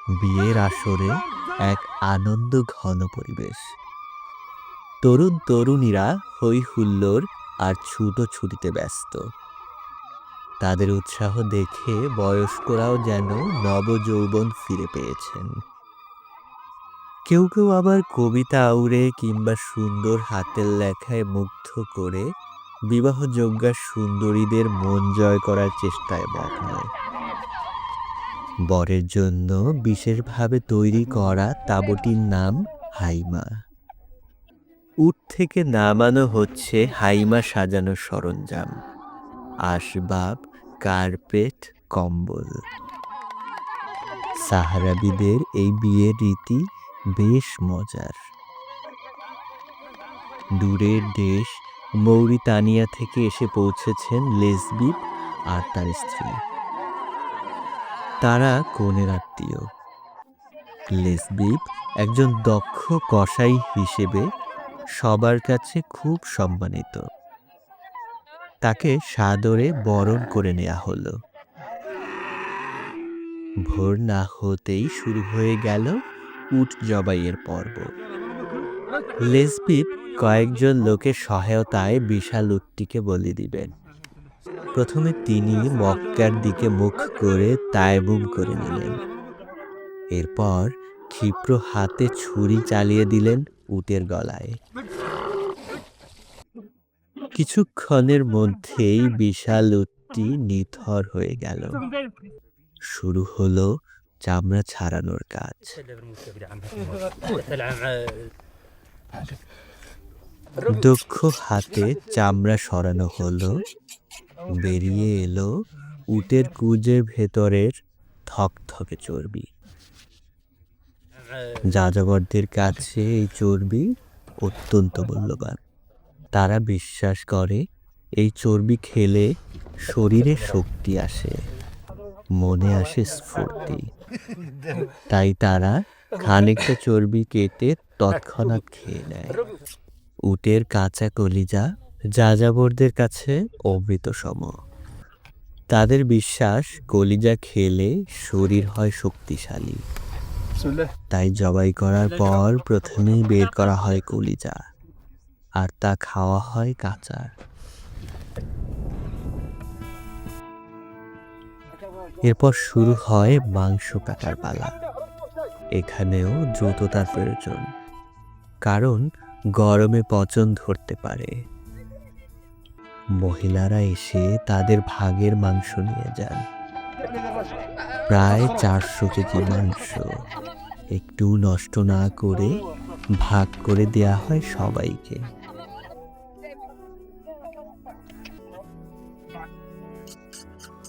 বিয়ের আসরে এক আনন্দ ঘন পরিবেশ। তরুণ তরুণীরা হই হুল্লোড় আর ছুটোছুটিতে ব্যস্ত। তাদের উৎসাহ দেখে বয়স্করাও যেন নবযৌবন ফিরে পেয়েছেন। কেউ কেউ আবার কবিতা আউড়ে কিংবা সুন্দর হাতের লেখায় মুগ্ধ করে বিবাহযোগ্যা সুন্দরীদের মন জয় করার চেষ্টায় মগ্ন। বরের জন্য বিশেষভাবে তৈরি করা তাঁবুটির নাম হাইমা। উট থেকে নামানো হচ্ছে হাইমা সাজানোর সরঞ্জাম, আসবাব, কার্পেট, কম্বল। সাহারাবিদের এই বিয়ের রীতি বেশ মজার। দূরের দেশ মৌরিতানিয়া থেকে এসে পৌঁছেছেন লেসবিব আর তার স্ত্রী। তারা কনের আত্মীয়। লেসবিব একজন দক্ষ কসাই হিসেবে সবার কাছে খুব সম্মানিত। তাকে সাদরে বরণ করে নেওয়া হলো। ভোর না হতেই শুরু হয়ে গেল উট জবাইয়ের পর্ব। লেসবিব কয়েকজন লোকের সহায়তায় বিশাল উটটিকে বলি দিবেন। প্রথমে তিনি মক্কার দিকে মুখ করে তায়বুম করে নিলেন। এরপর ক্ষিপ্র হাতে ছুরি চালিয়ে দিলেন উটের গলায়। কিছুক্ষণের মধ্যেই বিশাল উটটি নিথর হয়ে গেল। শুরু হলো চামড়া ছাড়ানোর কাজ। দক্ষ হাতে চামড়া সরানো হলো। বেরিয়ে এলো উটের কুজের ভেতরের থকথকে চর্বি। যাযাবরদের কাছে এই চর্বি অত্যন্ত মূল্যবান। তারা বিশ্বাস করে এই চর্বি খেলে শরীরে শক্তি আসে, মনে আসে স্ফূর্তি। তাই তারা খানিকটা চর্বি কেটে তৎক্ষণাৎ খেয়ে নেয়। উটের কাঁচা কলিজা যাযাবরদের কাছে অমৃত সম। তাদের বিশ্বাস কলিজা খেলে শরীর হয় শক্তিশালী। তাই জবাই করার পর প্রথমেই বের করা হয় কলিজা, আর তা খাওয়া হয় কাঁচা। এরপর শুরু হয় মাংস কাটার পালা। এখানেও দ্রুততার প্রয়োজন, কারণ গরমে পচন ধরতে পারে। মহিলারা এসে তাদের ভাগের মাংস নিয়ে যান। প্রায় 400 কেজি মাংস একটু নষ্ট না করে ভাগ করে দেয়া হয় সবাইকে।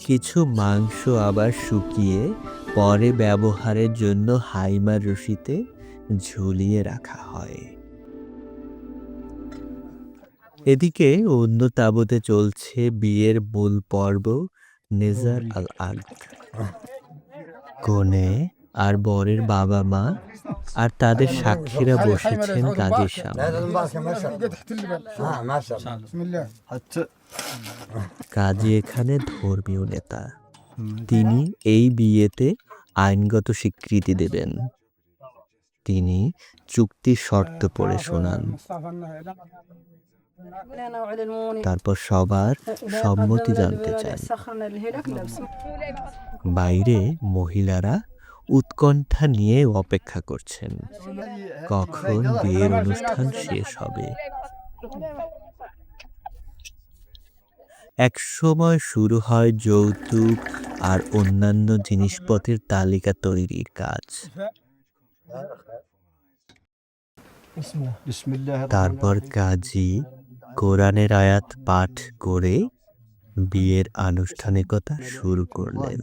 কিছু মাংস আবার শুকিয়ে পরে ব্যবহারের জন্য হাইমার রশিতে ঝুলিয়ে রাখা হয়। এদিকে অন্য তাঁবুতে চলছে বিয়ের মূল পর্ব, নেজার আল আকদ। কনে আর বরের বাবা মা আর তাদের সাক্ষীরা বসেছেন কাজের সামনে। কাজী এখানে ধর্মীয় নেতা। তিনি এই বিয়েতে আইনগত স্বীকৃতি দেবেন। তিনি চুক্তির শর্ত পড়ে শোনান। তারপর সবার সম্মতি জানতে চান। বাইরে মহিলারা উৎকণ্ঠা নিয়ে অপেক্ষা করছেন কখন বিয়ের অনুষ্ঠান শেষ হবে। একসময় শুরু হয় যৌতুক আর অন্যান্য জিনিসপত্রের তালিকা তৈরির কাজ। তারপর কাজী কোরআনের আয়াত পাঠ করে বিয়ের আনুষ্ঠানিকতা শুরু করলেন।